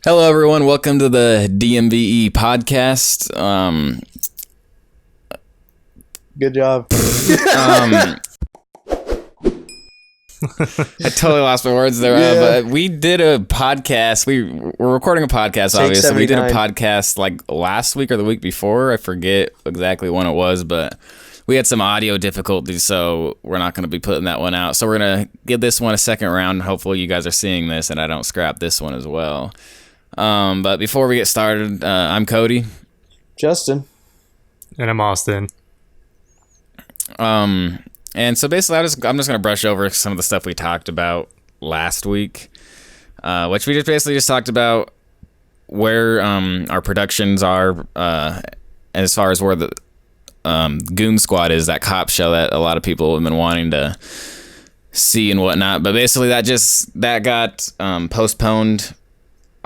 Hello, everyone. Welcome to the DMVE podcast. Good job. I totally lost my words there. But we did a podcast. We're recording a podcast, Take obviously. We did a 79. podcast like last week or the week before. I forget exactly when it was, but we had some audio difficulties, so we're not going to be putting that one out. So we're going to give this one a second round. Hopefully you guys are seeing this and I don't scrap this one as well. But before we get started, I'm Cody. Justin. And I'm Austin. And so basically, I'm just gonna brush over some of the stuff we talked about last week, which we just basically talked about where our productions are, as far as where the Goon Squad is, that cop show that a lot of people have been wanting to see and whatnot. But basically, that got postponed.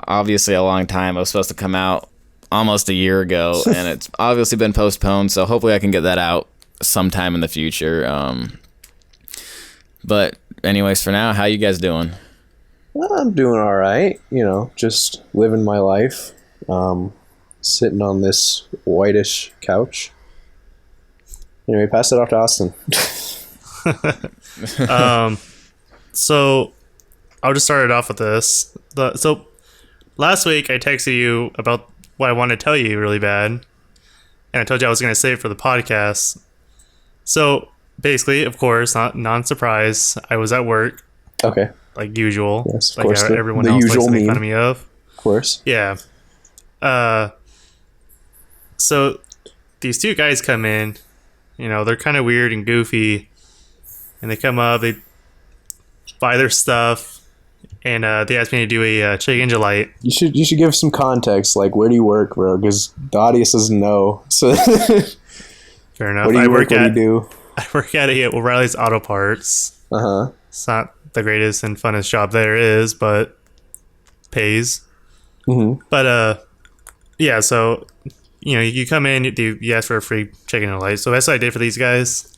Obviously, a long time. It was supposed to come out almost a year ago, and it's obviously been postponed. So hopefully, I can get that out sometime in the future. But anyways, for now, how you guys doing? I'm doing all right. You know, just living my life. Sitting on this whitish couch. Anyway, pass it off to Austin. So I'll just start it off with this. So last week I texted you about what I wanted to tell you really bad, and I told you I was going to save it for the podcast. So basically, of course, not non-surprise, I was at work. Okay. Like usual. Yes, of like course. Everyone The else usual likes to make meme. fun of me of. Of course. Yeah. So these two guys come in. You know, they're kind of weird and goofy. And they come up, they buy their stuff, and they asked me to do a check engine light. You should give some context. Like, where do you work, bro? Because the audience doesn't know. So, Fair enough. what do you work? What do you do? I work at O'Reilly's Auto Parts. Uh-huh. It's not the greatest and funnest job there is, but pays. Mm-hmm. But yeah. So you know, you come in, you ask for a free check engine light. So that's what I did for these guys.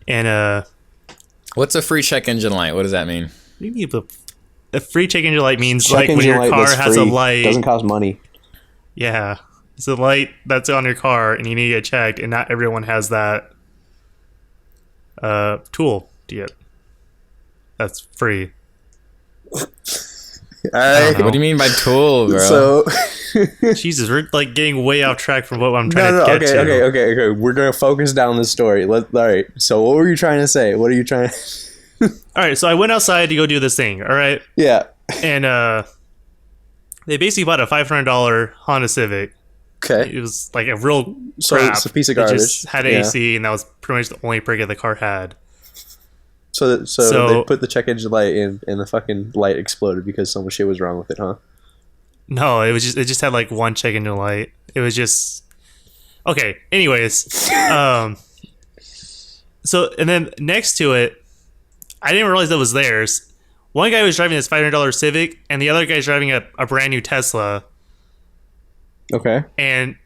And What's a free check engine light? What does that mean? a free check engine light means Check like when engine your light car that's has free. a light. Doesn't cost money. Yeah, it's a light that's on your car, and you need to get checked. And not everyone has that tool to get. That's free. All right. What do you mean by tool, bro? So. Jesus, we're like getting way off track from what I'm trying to get okay, to. okay. We're gonna focus down the story. All right. So, what were you trying to say? What are you trying? All right, so I went outside to go do this thing. All right, Yeah. and they basically bought a $500 Honda Civic. Okay. It was like a real So crap. it's a piece of It garbage. just had Yeah. AC, and that was pretty much the only perk that the car had. So So- they put the check engine light in, and the fucking light exploded because some shit was wrong with it, huh? No, it just had like one check engine light. It was just okay. Anyways, so and then next to it, I didn't realize that was theirs. One guy was driving this $500 Civic, and the other guy's driving a brand new Tesla. Okay. And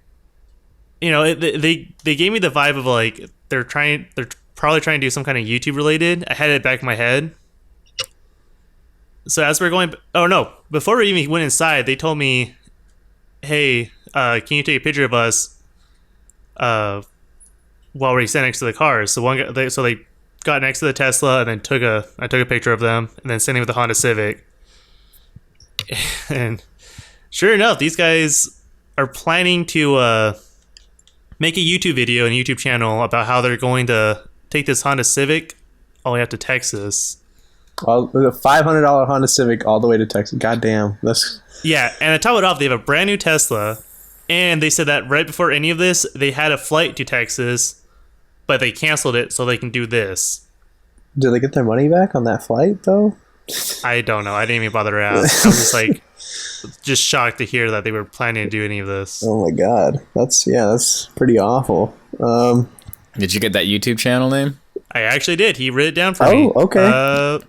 you know, they gave me the vibe of like they're probably trying to do some kind of YouTube related. I had it back in my head. So as we're going, oh no! Before we even went inside, they told me, "Hey, can you take a picture of us while we're standing next to the cars?" So they got next to the Tesla, and then I took a picture of them, and then standing with the Honda Civic. And sure enough, these guys are planning to make a YouTube video and YouTube channel about how they're going to take this Honda Civic all the way up to Texas. Well, the $500 Honda Civic all the way to Texas. Goddamn. That's Yeah, and to top it off, they have a brand new Tesla, and they said that right before any of this, they had a flight to Texas, but they canceled it so they can do this. Did they get their money back on that flight though? I don't know. I didn't even bother to ask. I was just like, just shocked to hear that they were planning to do any of this. Oh my god. That's pretty awful. Did you get that YouTube channel name? I actually did. He wrote it down for me. Oh, okay.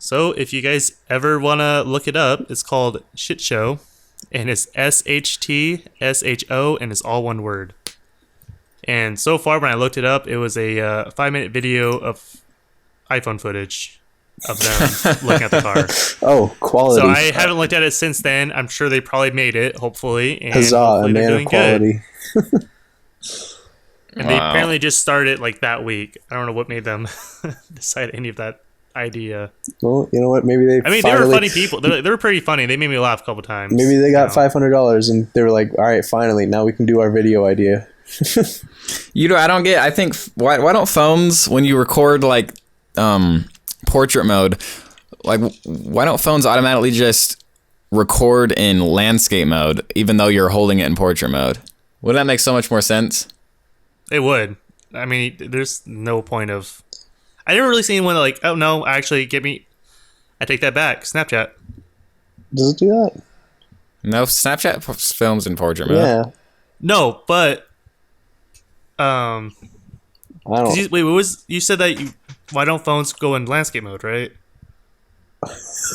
So if you guys ever want to look it up, it's called Shit Show, and it's SHTSHO, and it's all one word. And so far, when I looked it up, it was a 5-minute video of iPhone footage. of them looking at the car. Oh, quality. So I haven't looked at it since then. I'm sure they probably made it, hopefully. And Huzzah, hopefully a they're man doing of quality. good. And they Wow. apparently just started like that week. I don't know what made them decide any of that idea. Well, you know what? Maybe they. I mean, they were funny people. They were pretty funny. They made me laugh a couple times. Maybe they got you know. $500 and they were like, "All right, finally, now we can do our video idea." You know, I don't get. I think why don't phones, when you record like portrait mode, like why don't phones automatically just record in landscape mode even though you're holding it in portrait mode? Wouldn't that make so much more sense? It would. I mean, there's no point of. I never really seen one that like, oh no, actually, I take that back. Snapchat. Does it do that? No, Snapchat films in portrait mode. Yeah. No, but I 'cause don't. wait, what was you said that? Why don't phones go in landscape mode? Right.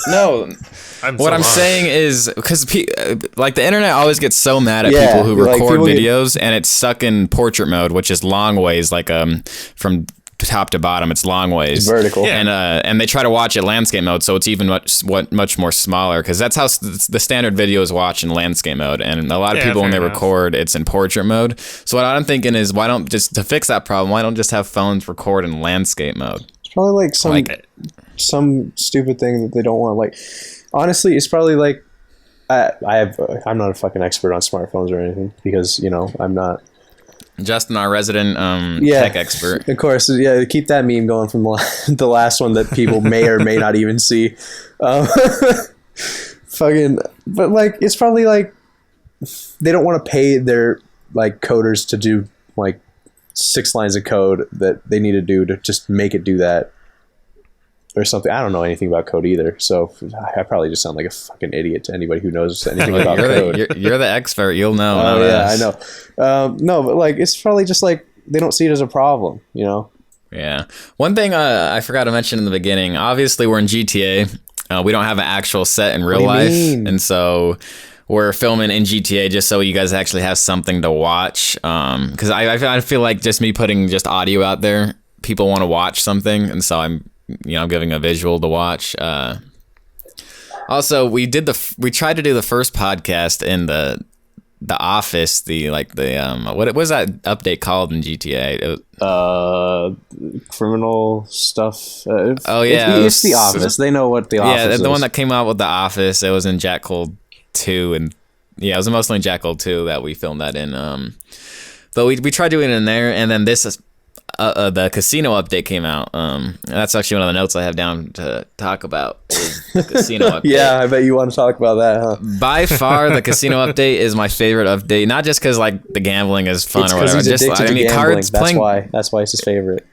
No, I'm what so I'm lost. saying is because like the internet always gets so mad at Yeah, people who like, record people get- videos and it's stuck in portrait mode, which is long ways, like from top to bottom, it's long ways. It's vertical. Yeah. And they try to watch it landscape mode, so it's even much more smaller because that's how the standard video is watched in landscape mode. And a lot of Yeah, people when they fair enough. record, it's in portrait mode. So what I'm thinking is, why don't just to fix that problem? Why don't just have phones record in landscape mode? It's probably like some stupid thing that they don't want. Like, honestly, it's probably like I'm not a fucking expert on smartphones or anything because I'm not. Justin, our resident tech expert. Of course, yeah. Keep that meme going from the last one that people may or may not even see. Fucking, but like, it's probably like they don't want to pay their like coders to do like 6 lines of code that they need to do to just make it do that or something. I don't know anything about code either, so I probably just sound like a fucking idiot to anybody who knows anything about code. You're the expert. You'll know. Oh not yeah, us. I know. No, but like it's probably just like they don't see it as a problem, Yeah. One thing I forgot to mention in the beginning. Obviously, we're in GTA. We don't have an actual set in real What do you life, mean? and so we're filming in GTA just so you guys actually have something to watch. Because I feel like just me putting just audio out there, people want to watch something, and so I'm giving a visual to watch. Also, we tried to do the first podcast in the office. What was that update called in GTA? Criminal stuff. Oh, yeah, it's the Office. They know what the Office Yeah, is. the one that came out with the Office. It was in Jack Cold 2, and yeah, it was mostly in Jack Cold 2 that we filmed that in. But we tried doing it in there, and then this is the casino update came out. That's actually one of the notes I have down to talk about. Is the casino update. Yeah, I bet you want to talk about that, huh? By far, the casino update is my favorite update. Not just because like the gambling is fun It's or because whatever. he's Just addicted to gambling. That's playing. why. That's why it's his favorite.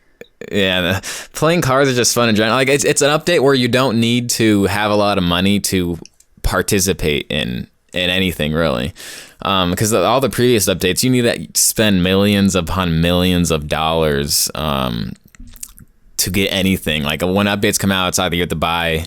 Yeah, playing cards is just fun in general. Like it's an update where you don't need to have a lot of money to participate in anything really. Because all the previous updates, you need to spend millions upon millions of dollars to get anything. Like when updates come out, it's either you have to buy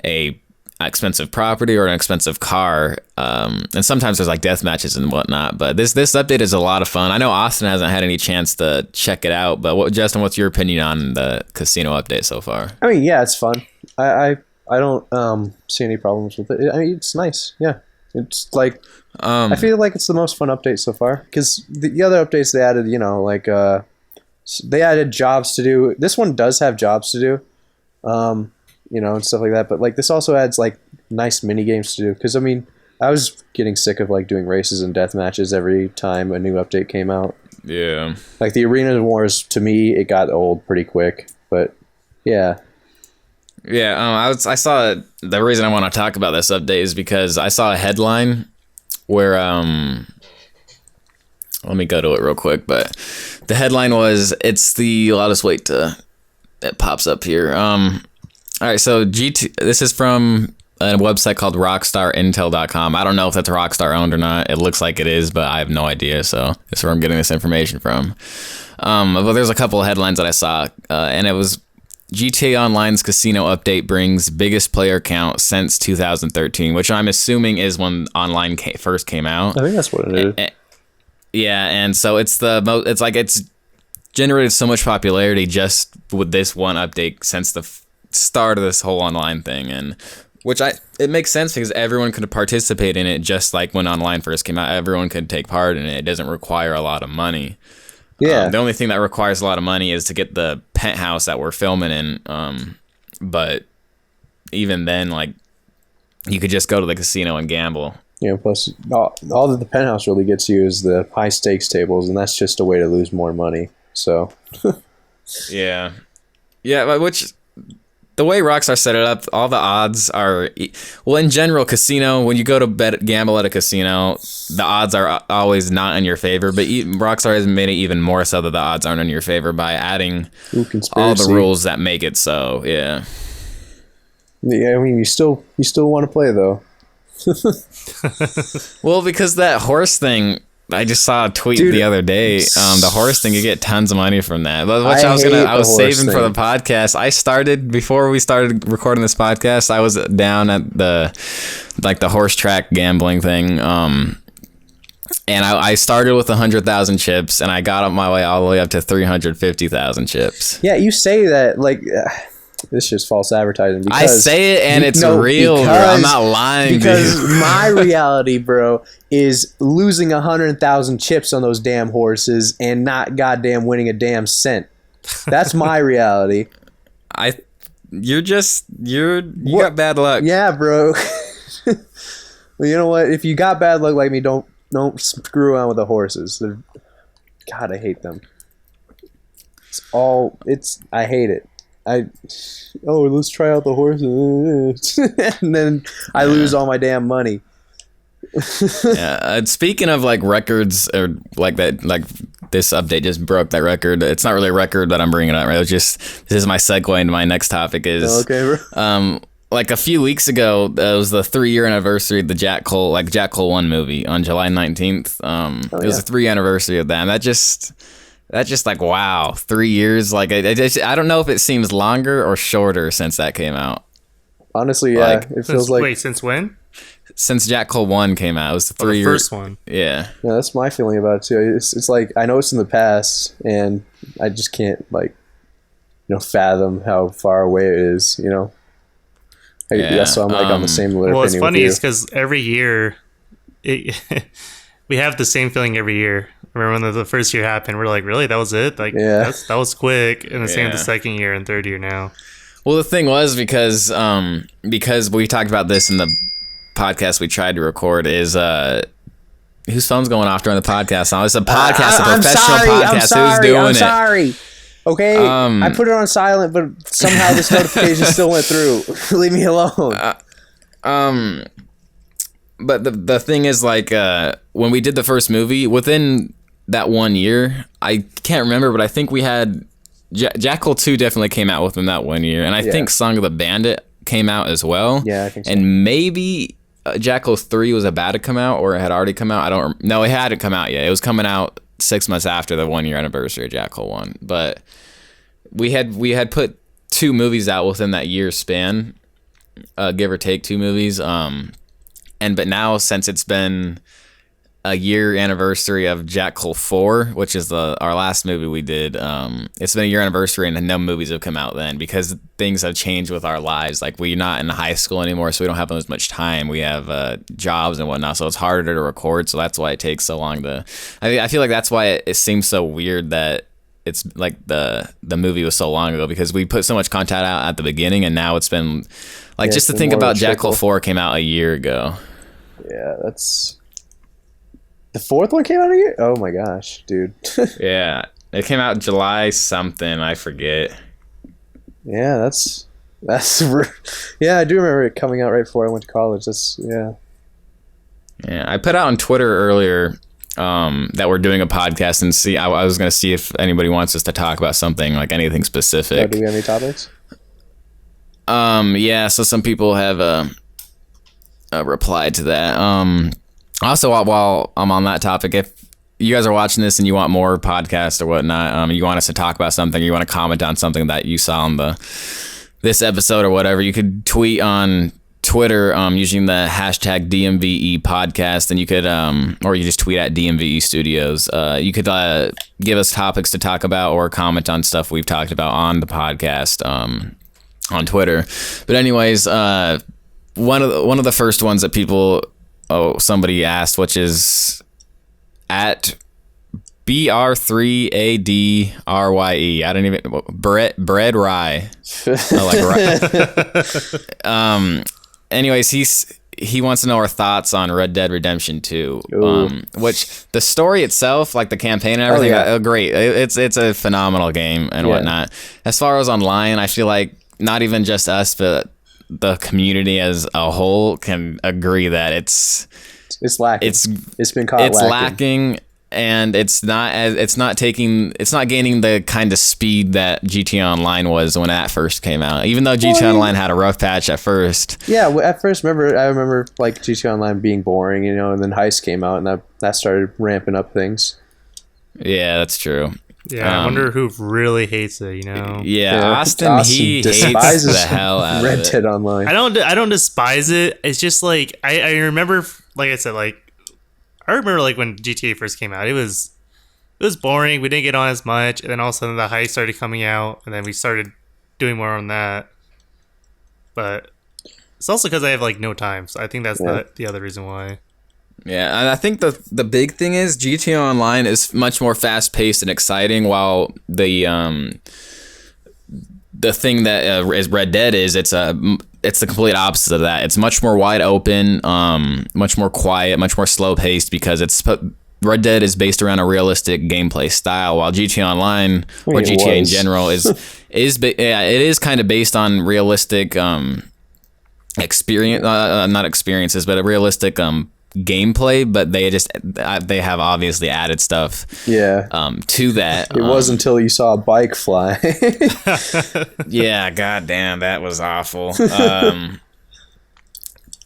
a expensive property or an expensive car, and sometimes there's like death matches and whatnot. But this update is a lot of fun. I know Austin hasn't had any chance to check it out, but Justin, what's your opinion on the casino update so far? I mean, yeah, it's fun. I don't see any problems with it. I mean, it's nice. Yeah, it's like I feel like it's the most fun update so far because the other updates they added, they added jobs to do. This one does have jobs to do, and stuff like that. But like this also adds like nice mini games to do because I mean I was getting sick of like doing races and death matches every time a new update came out. Yeah. Like the arena wars, to me, it got old pretty quick. But yeah. Yeah, I saw the reason I want to talk about this update is because I saw a headline where let me go to it real quick, but the headline was I'll just wait till it pops up here. All right, so this is from a website called rockstarintel.com. I don't know if that's Rockstar owned or not. It looks like it is, but I have no idea, so that's where I'm getting this information from. But there's a couple of headlines that I saw, and it was GTA Online's casino update brings biggest player count since 2013, which I'm assuming is when online first came out. I think that's what it is. Yeah, and so it's generated so much popularity just with this one update since start of this whole online thing, and it makes sense because everyone could participate in it, just like when online first came out. Everyone could take part in it. It doesn't require a lot of money. Yeah. The only thing that requires a lot of money is to get the penthouse that we're filming in. But even then, like, you could just go to the casino and gamble. Yeah, plus all that the penthouse really gets you is the high stakes tables, and that's just a way to lose more money. So, yeah, but which the way Rockstar set it up, all the odds are in general casino. When you go to gamble at a casino, the odds are always not in your favor. But Rockstar has made it even more so that the odds aren't in your favor by adding all the rules that make it so. Yeah. Yeah, I mean, you still want to play though. Well, because that horse thing, I just saw a tweet the other day. The horse thing, you get tons of money from that. Which I was saving for the podcast. I started before we started recording this podcast. I was down at the horse track gambling thing. And I started with 100,000 chips, and I got up my way all the way up to 350,000 chips. Yeah, you say that like. This is just false advertising. Because, I say it and it's real, bro. I'm not lying. Because my reality, bro, is losing 100,000 chips on those damn horses and not goddamn winning a damn cent. That's my reality. You got bad luck. Yeah, bro. Well, you know what? If you got bad luck like me, don't screw around with the horses. God, I hate them. I hate it. Let's try out the horses, and then I lose all my damn money. Yeah. Speaking of like records or like that, like this update just broke that record. It's not really a record, but I'm bringing it up. Right? It was just this is my segue into my next topic. Okay, bro. Like a few weeks ago, it was the 3-year anniversary of the Jack Cole 1 movie on July 19th. It was a 3-year anniversary of that, and that's just like, wow, 3 years. Like, I don't know if it seems longer or shorter since that came out. Honestly, yeah. Like, it feels like... Wait, since when? Since Jack Cole 1 came out. It was the 3 years. The first one. Yeah. Yeah, that's my feeling about it, too. It's like, I know it's in the past, and I just can't, like, fathom how far away it is, That's why I'm, like, on the same opinion. Well, what's funny is because every year, we have the same feeling every year. Remember when the first year happened, we're like, really? That was it? Like, that was quick. And the same with the second year and third year now. Well, the thing was because we talked about this in the podcast we tried to record is whose phone's going off during the podcast? Now, it's a podcast, a professional podcast. Who's doing it? I'm sorry. Okay, I put it on silent, but somehow this notification still went through. Leave me alone. But the thing is, like, when we did the first movie, within that 1 year, I can't remember, but I think we had Jack Cole 2 definitely came out within that 1 year, and I think Song of the Bandit came out as well. Yeah, I think so. And maybe Jack Cole 3 was about to come out, or it had already come out. No, it hadn't come out yet. It was coming out 6 months after the 1 year anniversary of Jack Cole 1. But we had put 2 movies out within that year span, give or take 2 movies. But now, since it's been a year anniversary of Jack Cole 4, which is our last movie we did, it's been a year anniversary, and no movies have come out then because things have changed with our lives. Like, we're not in high school anymore, so we don't have as much time. We have jobs and whatnot, so it's harder to record. So that's why it takes so long to. I feel like that's why it seems so weird that it's like the movie was so long ago, because we put so much content out at the beginning, and now it's been like, just to think about Jack Cole 4 came out a year ago. Yeah, that's... The 4th one came out a year? Oh my gosh, dude. Yeah, it came out July something, I forget. Yeah, that's yeah, I do remember it coming out right before I went to college. Yeah, I put out on Twitter earlier that we're doing a podcast, and I was going to see if anybody wants us to talk about something, like anything specific. Do we have any topics? Yeah, so some people have replied to that. Also, while I'm on that topic, if you guys are watching this and you want more podcasts or whatnot, you want us to talk about something, you want to comment on something that you saw on this episode or whatever, you could tweet on Twitter using the hashtag DMVE podcast, and you could or you just tweet at DMVE Studios. You could give us topics to talk about or comment on stuff we've talked about on the podcast. on Twitter. But anyways, one of the first ones that somebody asked, which is at BR3ADRYE. I don't even bread rye. Rye. Anyways, he wants to know our thoughts on Red Dead Redemption 2. Which the story itself, like the campaign and everything, great. It's a phenomenal game and whatnot. As far as online, I feel like not even just us, but the community as a whole can agree that it's lacking. It's been caught lacking, and it's not gaining the kind of speed that GTA Online was when that first came out. Even though GTA Online had a rough patch at first. Yeah, at first, I remember like GTA Online being boring, and then Heist came out, and that started ramping up things. Yeah, that's true. Yeah, I wonder who really hates it. Yeah, Austin he hates the hell out Red of it. Dead Online. I don't despise it. It's just like I remember, like I said, like I remember like when GTA first came out, it was boring. We didn't get on as much, and then all of a sudden the Heist started coming out, and then we started doing more on that. But it's also because I have like no time, so I think that's the other reason why. Yeah, and I think the big thing is GTA Online is much more fast paced and exciting, while the thing that is Red Dead it's the complete opposite of that. It's much more wide open, much more quiet, much more slow paced, because Red Dead is based around a realistic gameplay style, while GTA Online or GTA in general it is kind of based on realistic not experiences, but a realistic gameplay, but they have obviously added stuff to that. It wasn't until you saw a bike fly. Yeah, goddamn, that was awful.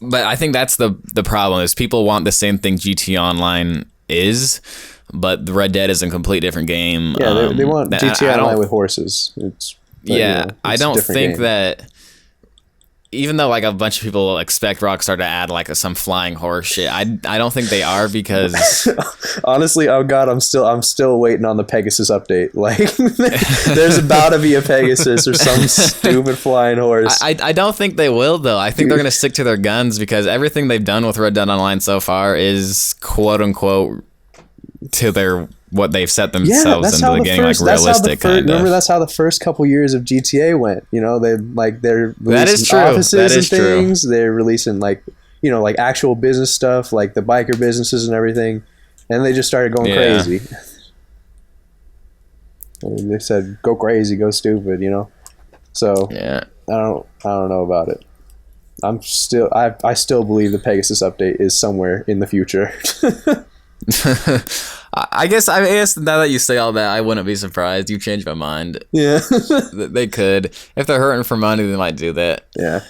But I think that's the problem, is people want the same thing GTA Online is, but the Red Dead is a complete different game. Yeah, they want GTA Online with horses. I don't think that, even though like a bunch of people expect Rockstar to add like some flying horse shit, I don't think they are, because honestly, oh god, I'm still waiting on the Pegasus update. Like there's about to be a Pegasus or some stupid flying horse. I don't think they will though. I think they're gonna stick to their guns, because everything they've done with Red Dead Online so far is quote unquote to what they've set themselves into the beginning, like realistic kind of. Remember, that's how the first couple years of GTA went. They're releasing offices and things. They're releasing like actual business stuff, like the biker businesses and everything, and they just started going crazy. And they said, "Go crazy, go stupid," So I don't know about it. I still believe the Pegasus update is somewhere in the future. I guess now that you say all that, I wouldn't be surprised. You changed my mind. Yeah. They could. If they're hurting for money, they might do that. Yeah.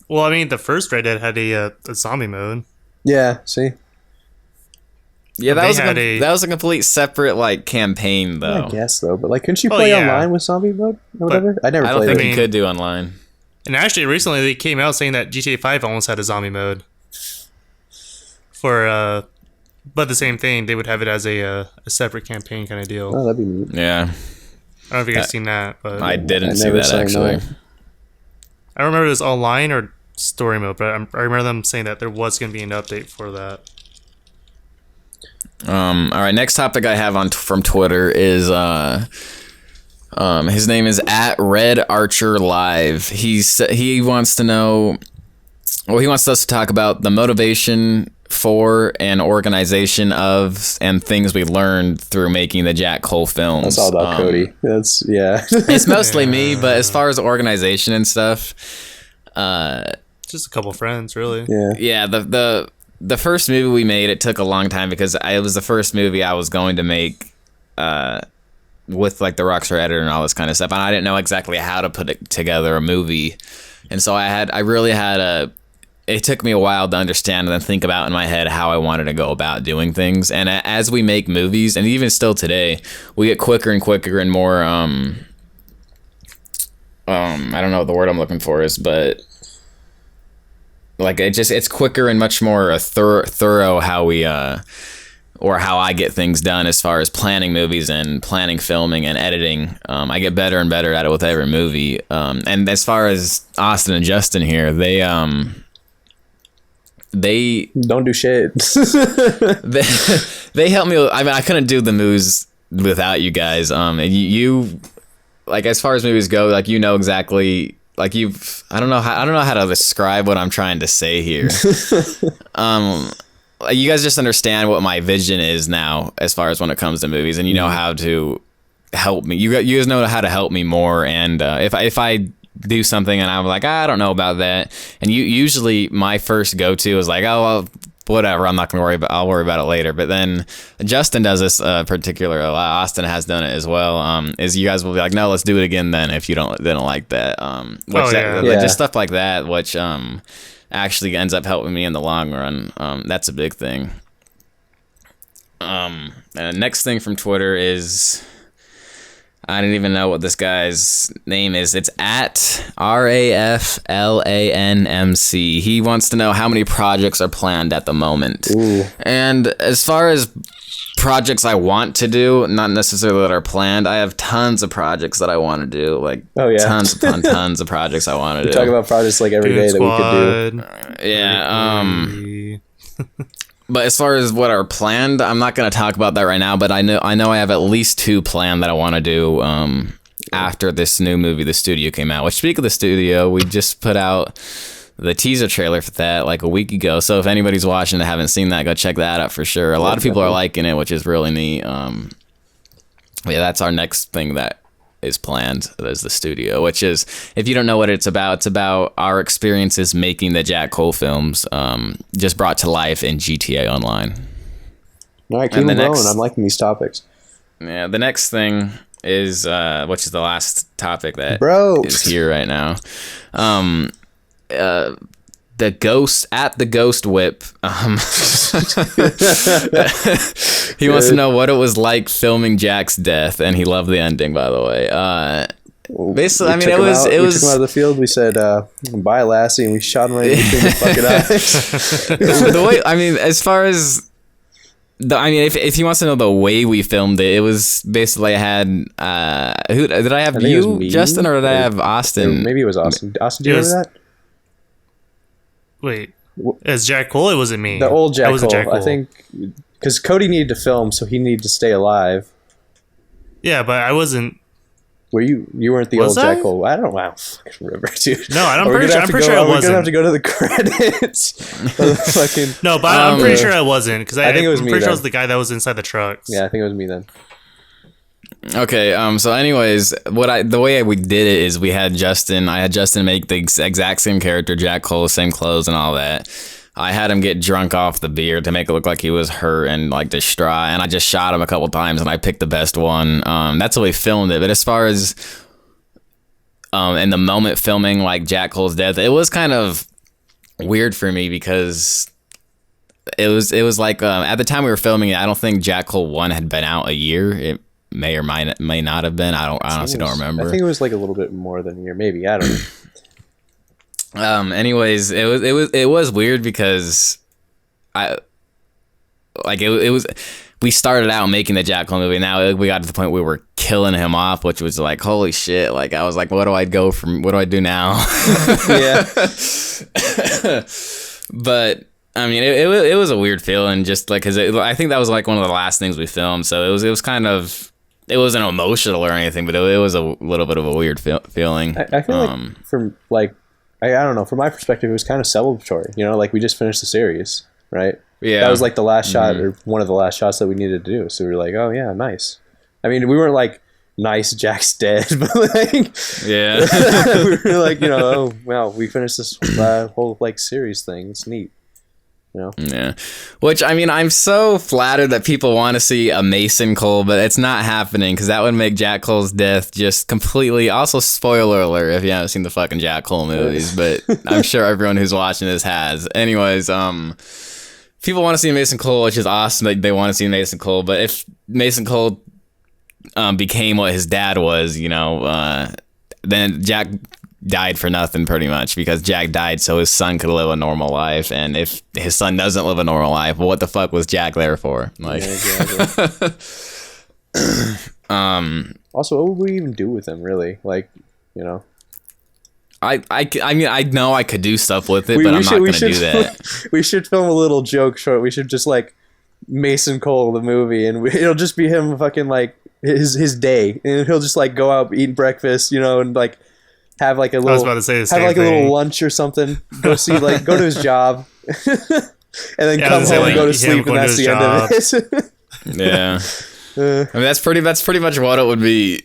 Well, I mean, the first Red Dead had a zombie mode. Yeah, see? Yeah, that was a complete separate like campaign though. I guess though, but like couldn't you play online with zombie mode or whatever? I never played it. I don't think you could do online. And actually recently they came out saying that GTA 5 almost had a zombie mode. But the same thing, they would have it as a separate campaign kind of deal. Oh, that'd be neat. Yeah. I don't know if you guys seen that, but I didn't see that actually. I don't remember if it was online or story mode, but I remember them saying that there was going to be an update for that. All right, next topic I have from Twitter is his name is @RedArcherLive. He wants to know, well, he wants us to talk about the motivation for and organization of and things we learned through making the Jack Cole films. That's all about Cody. It's mostly me, but as far as organization and stuff, just a couple friends, really. Yeah. The first movie we made, it took a long time because it was the first movie I was going to make with like the Rockstar editor and all this kind of stuff, and I didn't know exactly how to put together a movie, and so it took me a while to understand and then think about in my head how I wanted to go about doing things. And as we make movies, and even still today, we get quicker and quicker and more, I don't know what the word I'm looking for is, but like it's quicker and much more thorough how we or how I get things done as far as planning movies and planning filming and editing. I get better and better at it with every movie. And as far as Austin and Justin here, they don't do shit. they help me. I mean, I couldn't do the movies without you guys. And you like, as far as movies go, like, you know exactly, like, I don't know how to describe what I'm trying to say here. You guys just understand what my vision is now as far as when it comes to movies, and you know how to help me. You guys know how to help me more. And if I do something and I'm like, I don't know about that, and usually my first go-to is like, oh, well, whatever, I'm not gonna worry about, I'll worry about it later. But then Justin does this particular, Austin has done it as well, is you guys will be like, no, let's do it again then if you don't like that, just stuff like that, which actually ends up helping me in the long run. That's a big thing. Next thing from Twitter is, I didn't even know what this guy's name is. It's at RAFLANMC. He wants to know how many projects are planned at the moment. Ooh. And as far as projects I want to do, not necessarily that are planned, I have tons of projects that I want to do. Like, tons of projects I want to do. Talk about projects like every day that we could do. Yeah. But as far as what are planned, I'm not going to talk about that right now, but I know I have at least 2 planned that I want to do after this new movie, The Studio, came out. Which, speaking of The Studio, we just put out the teaser trailer for that like a week ago. So if anybody's watching and haven't seen that, go check that out for sure. A lot of people are liking it, which is really neat. Yeah, that's our next thing that is planned. There's The Studio, which is, if you don't know what it's about our experiences making the Jack Cole films, just brought to life in GTA Online. All right, keep them going. I'm liking these topics. Yeah, the next thing is, which is the last topic that is here right now. The Ghost Whip. He wants to know what it was like filming Jack's death, and he loved the ending, by the way. Basically, I mean, it was. We took him out of the field. We said, "Bye, Lassie," and we shot him right between the fucking eyes. The way, I mean, as far as if he wants to know the way we filmed it, it was basically, I had who did I have? You, Justin, or did I have Austin? Maybe it was Austin. Austin, do you remember that? Wait, as Jack Cole, it wasn't me. The old Jack Cole. I think, because Cody needed to film, so he needed to stay alive. Yeah, but I wasn't. Were you? You weren't the old Jack Cole. I don't know. I don't fucking remember, dude. No, I'm pretty sure I wasn't. We're gonna have to go to the credits. No, but I'm pretty sure I wasn't, because I think it was me. I'm pretty sure I was the guy that was inside the trucks. Yeah, I think it was me then. Okay, so anyways, the way we did it is I had Justin make the exact same character, Jack Cole, same clothes and all that. I had him get drunk off the beer to make it look like he was hurt and like distraught, and I just shot him a couple times and I picked the best one. That's how we filmed it. But as far as in the moment filming like Jack Cole's death, it was kind of weird for me because it was like at the time we were filming it, I don't think Jack Cole 1 had been out a year. It may or may not have been. I honestly don't remember. I think it was like a little bit more than a year, maybe. I don't know. Anyways, it was weird because we started out making the Jack Cole movie. Now we got to the point where we were killing him off, which was like, holy shit. Like, I was like, what do I do now? Yeah. But I mean, it was a weird feeling, just like, because I think that was like one of the last things we filmed. So it was kind of, it wasn't emotional or anything, but it was a little bit of a weird feeling. I feel like from like, I don't know, from my perspective, it was kind of celebratory. You know, like we just finished the series, right? Yeah. That was like the last shot, or one of the last shots that we needed to do. So we were like, oh yeah, nice. I mean, we weren't like, nice, Jack's dead, but like, yeah, we were like, you know, oh well, we finished this whole like series thing. It's neat. You know? Yeah, which, I mean, I'm so flattered that people want to see a Mason Cole, but it's not happening because that would make Jack Cole's death just completely. Also, spoiler alert if you haven't seen the fucking Jack Cole movies, but I'm sure everyone who's watching this has. Anyways, people want to see Mason Cole, which is awesome that they want to see Mason Cole, but if Mason Cole became what his dad was, you know, then Jack died for nothing pretty much, because Jack died so his son could live a normal life, and if his son doesn't live a normal life, well, what the fuck was Jack there for? Like, yeah, exactly. Also, what would we even do with him, really? Like, you know, I mean, I know I could do stuff with it, but I'm not gonna do that. We should film a little joke short. We should just like Mason Cole the movie, and it'll just be him fucking like his day, and he'll just like go out eat breakfast, you know, and like have like a little, I was about to say the same have like thing. a little lunch or something. Go see like go to his job, and then come home and go to sleep, and that's the end of it. Yeah, I mean that's pretty much what it would be.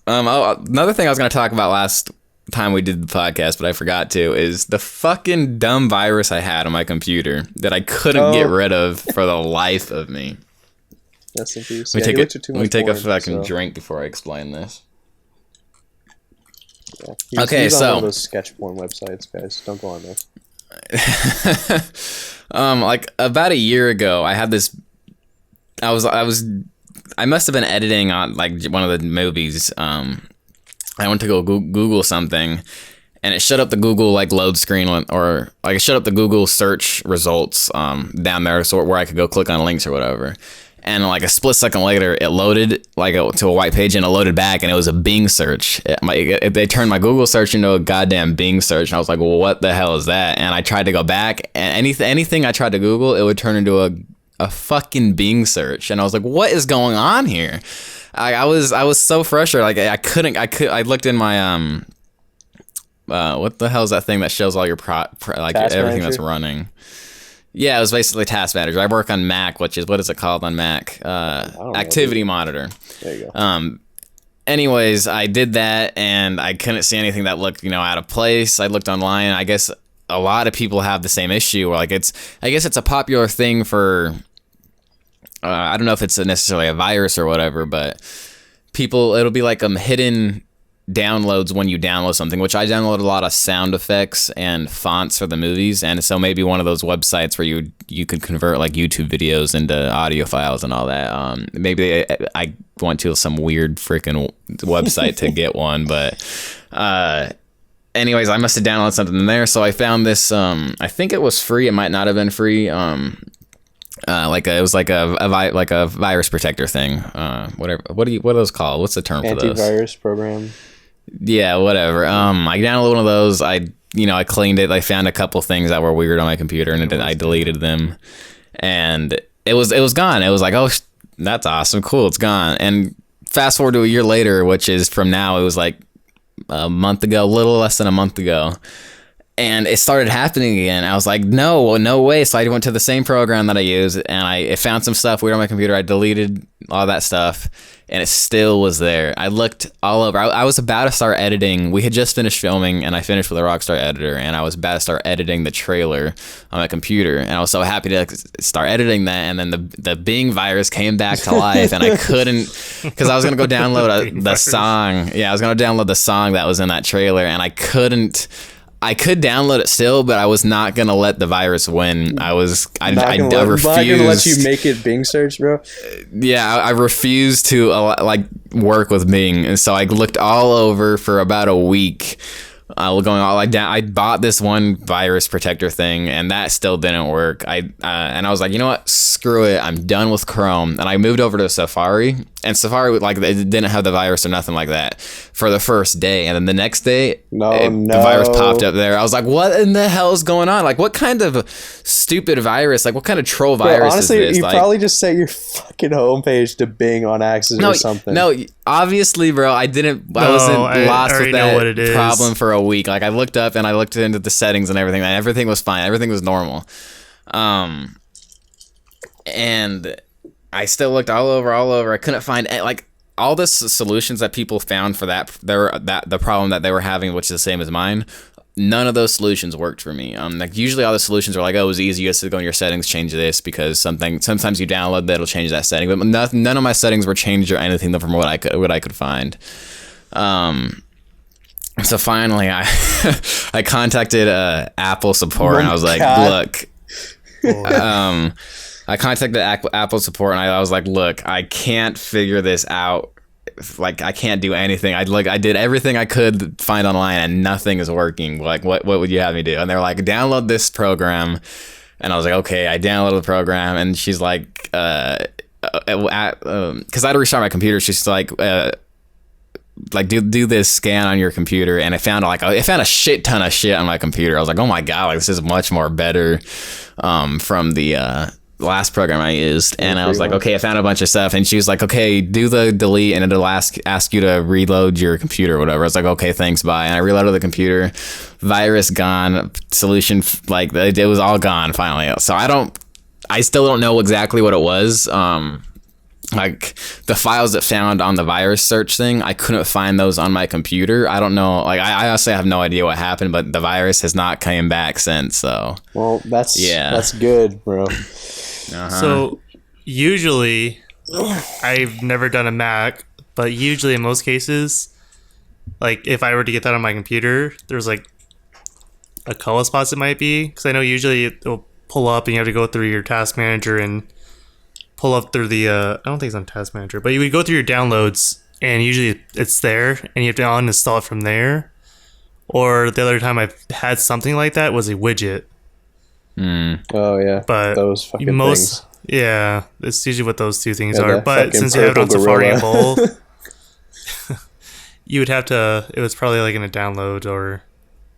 Another thing I was going to talk about last time we did the podcast, but I forgot to, is the fucking dumb virus I had on my computer that I couldn't get rid of for the life of me. Rest in peace. Let me take a fucking drink before I explain this. Yeah. He's on one of those sketch porn websites, guys. Don't go on there. Like about a year ago, I had this. I must have been editing on like one of the movies. I went to go Google something, and it shut up the Google like load screen, or like it shut up the Google search results down there, so where I could go click on links or whatever. And like a split second later, it loaded like to a white page, and it loaded back, and it was a Bing search. They turned my Google search into a goddamn Bing search, and I was like, well, what the hell is that? And I tried to go back, and anything I tried to Google, it would turn into a fucking Bing search, and I was like, what is going on here? I was so frustrated. Like I looked in my what the hell is that thing that shows all your like Task everything manager? that's running? Yeah, it was basically Task Manager. I work on Mac, which is, what is it called on Mac? Activity Monitor. There you go. Anyways, I did that, and I couldn't see anything that looked, out of place. I looked online. I guess a lot of people have the same issue. Like I guess it's a popular thing for. I don't know if it's necessarily a virus or whatever, but it'll be like hidden downloads when you download something, which I download a lot of sound effects and fonts for the movies, and so maybe one of those websites where you could convert like YouTube videos into audio files and all that. Maybe I went to some weird freaking website to get one, but anyways, I must have downloaded something in there, so I found this. I think it was free. It might not have been free. It was like a virus protector thing. Whatever. What are those called? What's the term for those? Antivirus program. Yeah, whatever. I downloaded one of those. I cleaned it. I found a couple things that were weird on my computer, and I deleted them. And it was gone. It was like, oh, that's awesome, cool, it's gone. And fast forward to a year later, which is from now, it was like a month ago, a little less than a month ago. And it started happening again. I was like, no way. So I went to the same program that I use, and I found some stuff weird on my computer. I deleted all that stuff, and it still was there. I looked all over. I was about to start editing. We had just finished filming, and I finished with a Rockstar editor, and I was about to start editing the trailer on my computer. And I was so happy to start editing that, and then the Bing virus came back to life, and I couldn't, because I was going to go download the song. Yeah, I was going to download the song that was in that trailer, and I couldn't. I could download it still, but I was not gonna let the virus win. I refused. I'm not gonna let you make it Bing search, bro. Yeah, I refused to work with Bing, and so I looked all over for about a week. I bought this one virus protector thing, and that still didn't work. And I was like, you know what? Screw it. I'm done with Chrome, and I moved over to Safari. And Safari, like, it didn't have the virus or nothing like that for the first day, and then the next day, the virus popped up there. I was like, what in the hell is going on? Like, what kind of stupid virus? Like, what kind of troll virus honestly, is this? You probably just set your fucking homepage to Bing on accident or something. No, obviously, bro, I wasn't lost with that problem for a week. Like, I looked up and I looked into the settings and everything, and everything was fine. Everything was normal. And I still looked all over. I couldn't find all the solutions that people found for the problem that they were having, which is the same as mine. None of those solutions worked for me. Like usually all the solutions are like, oh, it was easy. You just go in your settings, change this because sometimes you download that'll change that setting. But none of my settings were changed or anything from what I could find. So finally, I contacted Apple support, and I was like, look. I contacted Apple support, and I was like, look, I can't figure this out. like I can't do anything. I did everything I could find online and nothing is working. Like what would you have me do? And they're like, download this program. And I was like, okay, I downloaded the program. And she's like, because I had to restart my computer. She's like do this scan on your computer. And I found a shit ton of shit on my computer. I was like, oh my God, like this is much more better from the last program I used. And I was like, okay, I found a bunch of stuff. And she was like, okay, do the delete and it'll ask you to reload your computer or whatever. I was like, okay, thanks, bye. And I reloaded the computer, virus gone, solution, like it was all gone finally. So I still don't know exactly what it was. Like the files that found on the virus search thing, I couldn't find those on my computer. I don't know. Like I honestly have no idea what happened, but the virus has not came back since. So well, that's good, bro. So usually, I've never done a Mac, but usually in most cases, like if I were to get that on my computer, there's like a couple of spots it might be, because I know usually it'll pull up and you have to go through your task manager and pull up through the I don't think it's on task manager, but you would go through your downloads and usually it's there and you have to uninstall it from there. Or the other time I've had something like that was a widget. Oh yeah, but those fucking things. Yeah, it's usually what those two things are. But since you have it on Safari and Bull, you would have to. It was probably like in a download or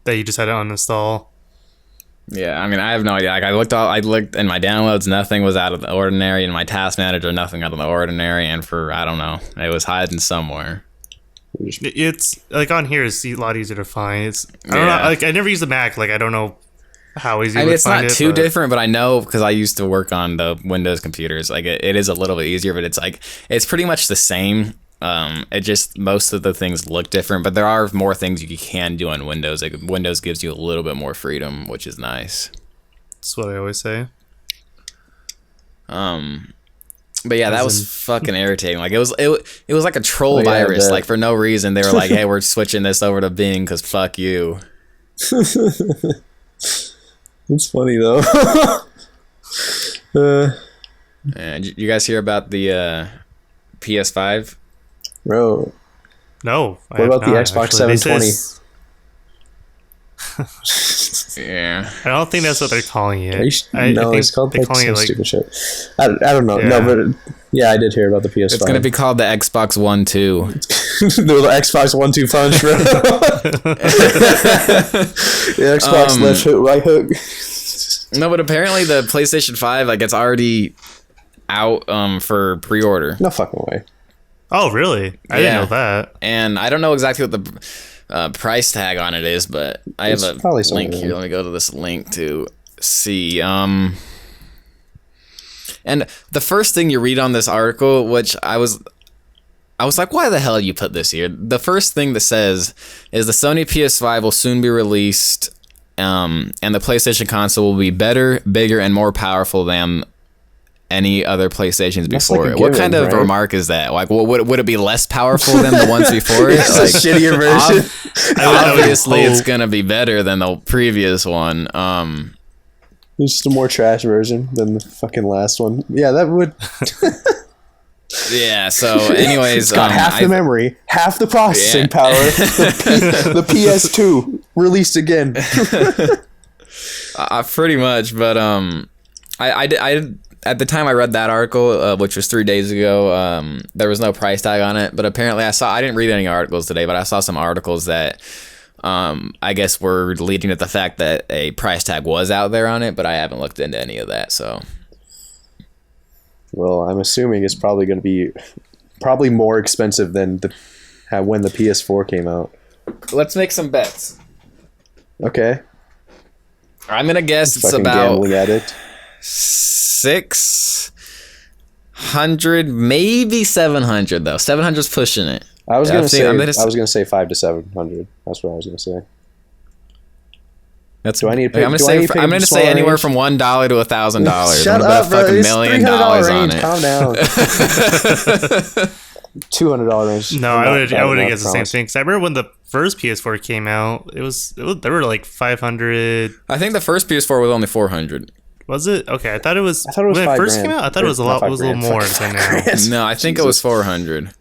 that you just had to uninstall. Yeah, I mean, I have no idea. Like, I looked in my downloads, nothing was out of the ordinary. In my task manager, nothing out of the ordinary. And I don't know, it was hiding somewhere. It's like on here is a lot easier to find. I don't know. Like I never used the Mac. Like I don't know how easy. I mean, it's not too different, but I know because I used to work on the Windows computers. Like it is a little bit easier, but it's pretty much the same. It just most of the things look different, but there are more things you can do on Windows. Like Windows gives you a little bit more freedom, which is nice. That's what I always say. But yeah, that was fucking irritating. Like it was like a troll virus. Like for no reason, they were like, "Hey, we're switching this over to Bing because fuck you." It's funny though. Did you guys hear about the PS5? Bro. No. What about the Xbox 720? Yeah. I don't think that's what they're calling it. No, it's called like some stupid shit. I don't know. Yeah. No, but yeah, I did hear about the PS5. It's going to be called the Xbox One 2. The Xbox 1-2 punch, bro. The Xbox left hook, right hook. No, but apparently the PlayStation 5, like, it's already out for pre-order. No fucking way. Oh, really? I didn't know that. And I don't know exactly what the price tag on it is, but I have a link here. Let me go to this link to see. And the first thing you read on this article, which I was like, why the hell you put this here? The first thing that says is the Sony PS5 will soon be released, and the PlayStation console will be better, bigger, and more powerful than any other PlayStations before it. What kind of remark is that? Like, would it be less powerful than the ones before it? It's like, a shittier version. Obviously, it's gonna be better than the previous one. It's just a more trash version than the fucking last one. Yeah, that would. Yeah. So, anyways, it's got half the memory, half the processing power. The PS2 released again. Pretty much, but I at the time I read that article, which was 3 days ago, there was no price tag on it. But apparently I didn't read any articles today, but I saw some articles that I guess were leading to the fact that a price tag was out there on it, but I haven't looked into any of that. So, well, I'm assuming it's probably going to be more expensive than when the PS4 came out. Let's make some bets. Okay. I'm gonna guess it's about gambling at it. 600, maybe 700 though. 700's pushing it. I was gonna say 500 to 700. That's what I was gonna say. Do I need to pick? I'm gonna say anywhere from $1 to $1,000. Shut up, bro. $1 million on it. Calm down. $200 range. No, I would have guessed the same thing. Because I remember when the first PS4 came out, they were like 500. I think the first PS4 was only 400. Was it? Okay, I thought it was when it first came out. I thought it was a little more than now. No, I think it was 400.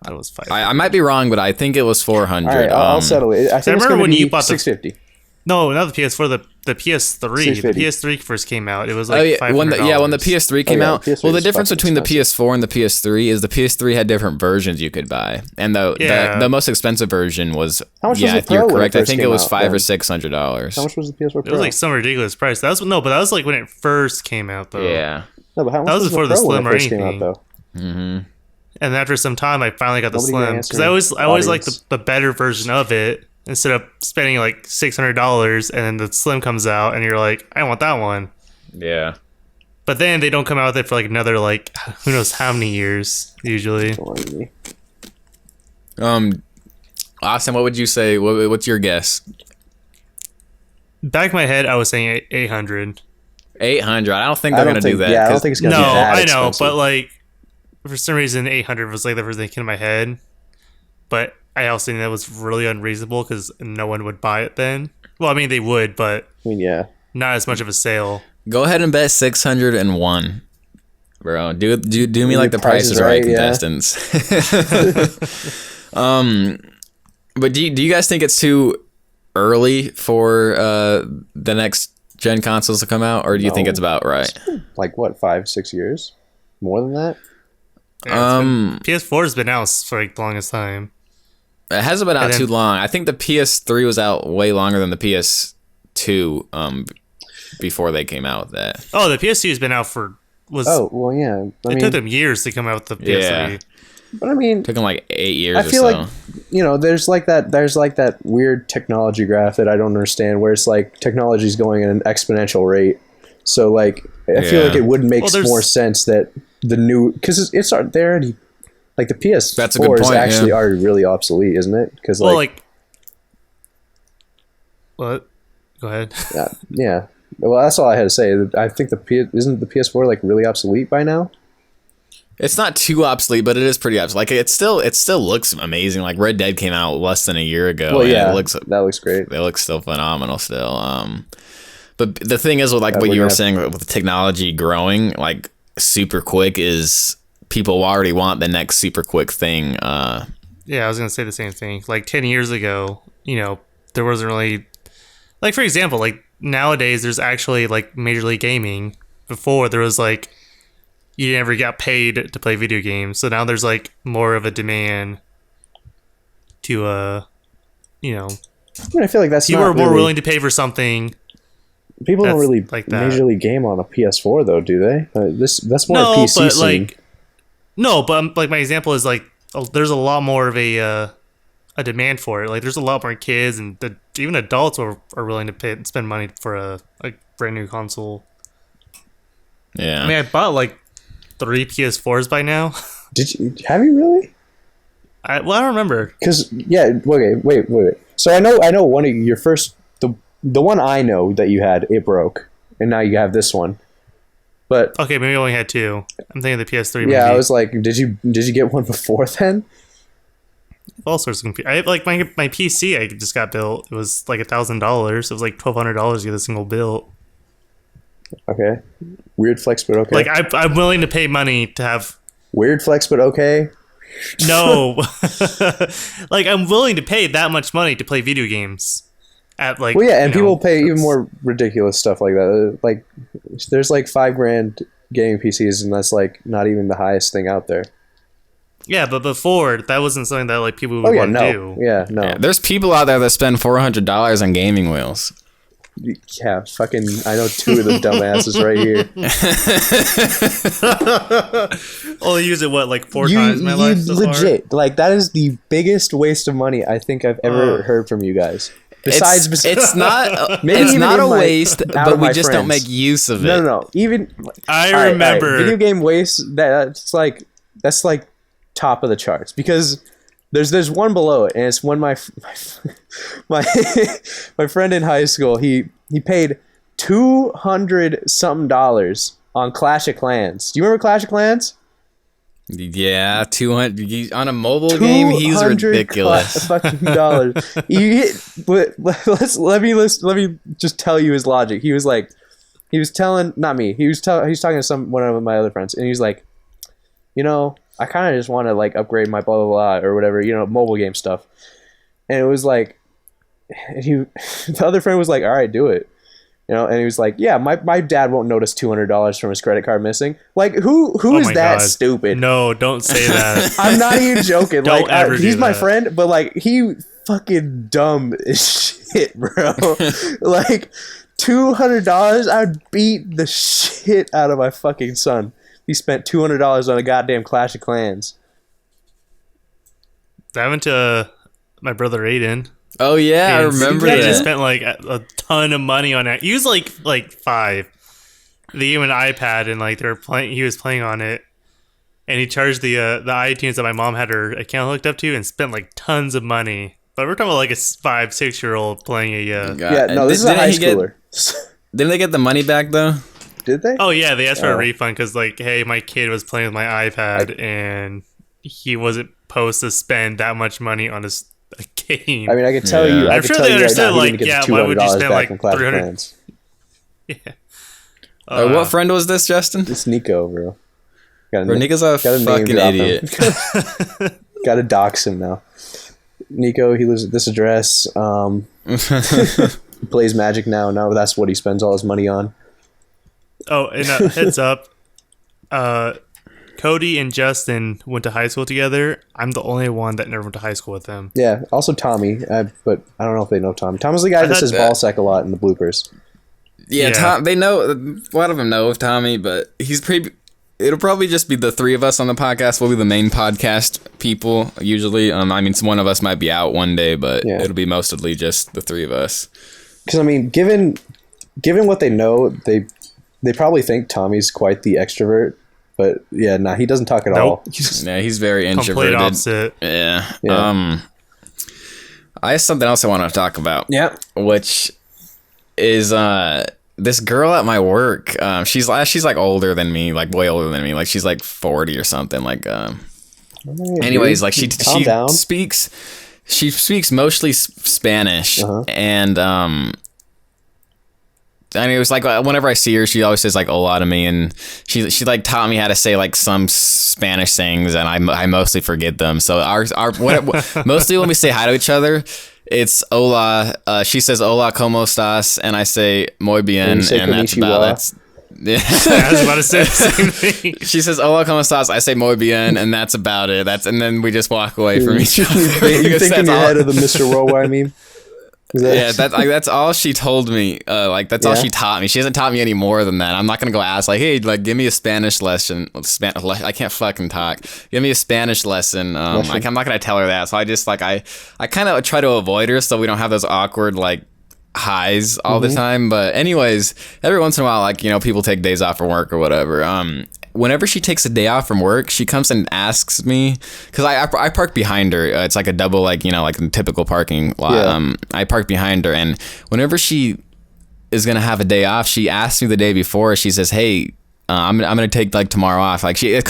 I was 5. I might be wrong, but I think it was 400. All right, I'll settle it. I think it's remember when be you bought 650. No, not the PS4. The PS3. The PS3 first came out. It was like $500. when the PS3 came out. PS3 Well, the was difference fucking between the expensive. PS4 and the PS3 is the PS3 had different versions you could buy, and the most expensive version was How much was the if you're Pro when it correct, I first think it came was out, $500 then? or $600. How much was the PS4 Pro? It was like some ridiculous price. That was like when it first came out though. Yeah. No, but how much That was before the Pro when Slim it or first came out, anything. though? And after some time, I finally got the Nobody can Slim answer because I always liked audience. the better version of it instead of spending like $600 and then the Slim comes out and you're like, I want that one. Yeah. But then they don't come out with it for like another like who knows how many years usually. Austin, what would you say? What's your guess? Back in my head, I was saying 800. 800. I don't think they're gonna do that. Yeah, I don't 'cause- think it's gonna No, be that I know, expensive. but like for some reason, 800 was like the first thing that came to my head. But I also think that was really unreasonable because no one would buy it then. Well, I mean they would, but I mean, yeah. not as much of a sale. Go ahead and bet 601. Bro, do me like the Price Price is is Right Right, yeah. contestants. But do you guys think it's too early for the next gen consoles to come out, or do you think No. it's about right? Like, what, 5-6 years? More than that? Yeah, PS4 has been out for like the longest time. It hasn't been out And then- too long. I think the PS3 was out way longer than the PS2 before they came out with that. Oh, the PS2 has been out for Oh, well, yeah. I it mean, took them years to come out with the PS3. Yeah. but I mean, Took them like 8 years I or feel so. like, there's like that weird technology graph that I don't understand where it's like technology's going at an exponential rate. So like, I feel Yeah. like it would make Well, there's- more sense that the new, because they're already, like the PS4 That's a good is point, actually yeah. already really obsolete, isn't it? Because Well, like, like what? Go ahead. yeah. Well, that's all I had to say. I think isn't the PS4 like really obsolete by now? It's not too obsolete, but it is pretty obsolete. Like it still looks amazing. Like Red Dead came out less than a year ago. Well, and yeah, it looks great. they look still phenomenal still. But the thing is with like Yeah, what we're you were gonna saying with technology growing like super quick is people already want the next super quick thing. Yeah, I was gonna say the same thing. Like 10 years ago, there wasn't really like for example, like nowadays there's actually like Major League Gaming. Before there was like you never got paid to play video games. So now there's like more of a demand to I mean, I feel like that's people not are more really, willing to pay for something. People don't that's really like that. majorly game on a PS4 though, do they? That's more a No, PC but scene. like no, but like my example is like there's a lot more of a demand for it. Like there's a lot more kids and even adults are willing to spend money for a brand new console. Yeah. I mean, I bought like 3 PS4s by now. Have you really? I don't remember. Because okay, wait. So I know one of your first the one I know that you had, it broke, and now you have this one. But Okay, maybe I only had 2. I'm thinking the PS3. yeah, maybe. I was like, did you get one before then? all sorts of computers. I like my PC. I just got built. It was like $1,000. It was like $1,200 to get a single built. Okay, weird flex, but okay. Like I'm willing to pay money to have. Weird flex, but okay. No, like I'm willing to pay that much money to play video games. At like, Well, yeah, and you know, people pay even more ridiculous stuff like that. Like, there's like $5,000 gaming PCs, and that's like not even the highest thing out there. Yeah, but before that wasn't something that like people would Oh yeah, want to no, do. yeah, no, Yeah, there's people out there that spend $400 on gaming wheels. yeah. Fucking, I know 2 of the dumbasses right here. Only use it what like 4 times in my life so far? legit, like that is the biggest waste of money I think I've ever heard from you guys. Besides, It's not Maybe it's even not in a my- waste, out but of we my just don't friends. make use of it. no. Even I all right, remember. video game waste. That's like top of the charts because there's one below it, and it's when my my friend in high school he paid $200 something on Clash of Clans. Do you remember Clash of Clans? Yeah, 200 on a mobile game. He's ridiculous. Fucking dollars. Let me just tell you his logic. He was telling, not me. He was talking to one of my other friends, and he's like, I kind of just want to like upgrade my blah blah blah or whatever, mobile game stuff. And it was like, and the other friend was like, all right, do it. And he was like, yeah, my dad won't notice $200 from his credit card missing. Like, who is that stupid? No, don't say that. I'm not even joking. Don't ever he's do my that. friend, but like, he fucking dumb as shit, bro. Like, $200, I'd beat the shit out of my fucking son. He spent $200 on a goddamn Clash of Clans. That happened to my brother Aiden. Oh yeah, I remember that. He just spent like a ton of money on it. He was like 5. They gave him an iPad and like he was playing on it, and he charged the iTunes that my mom had her account hooked up to, and spent like tons of money. But we're talking about like a 5-6-year-old playing a. This is a high schooler. Didn't they get the money back though? Did they? Oh yeah, they asked for a refund because like, hey, my kid was playing with my iPad and he wasn't supposed to spend that much money on a game. I mean, I can tell you. I'm sure they understood. Like, yeah, why would you spend like $300? Yeah. What friend was this, Justin? It's Nico, bro. Nico's a fucking idiot. Gotta dox him now. Nico, he lives at this address. He plays Magic now. Now that's what he spends all his money on. Oh, and heads up, Cody and Justin went to high school together. I'm the only one that never went to high school with them. Yeah, also Tommy, but I don't know if they know Tommy. Tommy's the guy that says ballsack a lot in the bloopers. Yeah, Tom, they know, a lot of them know of Tommy, but it'll probably just be the three of us on the podcast. We'll be the main podcast people, usually. I mean, one of us might be out one day, but it'll be mostly just the three of us. Because, I mean, given what they know, they probably think Tommy's quite the extrovert. But yeah, he doesn't talk at all. Yeah, he's very introverted. Complete opposite. Yeah. I have something else I want to talk about. Yeah. Which is this girl at my work. She's like older than me, like way older than me. Like she's like 40 or something. Like anyways, like she speaks mostly Spanish, and I mean, it was like whenever I see her, she always says like "hola" to me, and she like taught me how to say like some Spanish things, and I mostly forget them. So mostly when we say hi to each other, it's "hola." She says "hola, ¿cómo estás?" and I say "muy bien," and that's about it. Yeah. I was about to say the same thing. She says "hola, ¿cómo estás?" I say "muy bien," and that's about it. And then we just walk away from each other. You think in your head of the Mr. Worldwide meme? That's all she told me. That's all she taught me. She hasn't taught me any more than that. I'm not gonna go ask like, hey, like, give me a Spanish lesson. I can't fucking talk. Give me a Spanish lesson. Like, I'm not gonna tell her that. So I just like I kind of try to avoid her so we don't have those awkward like highs all the time. But anyways, every once in a while, like, people take days off from work or whatever. Whenever she takes a day off from work, she comes and asks me, because I park behind her. It's like a double, like a typical parking lot. Yeah. I park behind her, and whenever she is gonna have a day off, she asks me the day before. She says, "Hey, I'm gonna take like tomorrow off." Like it's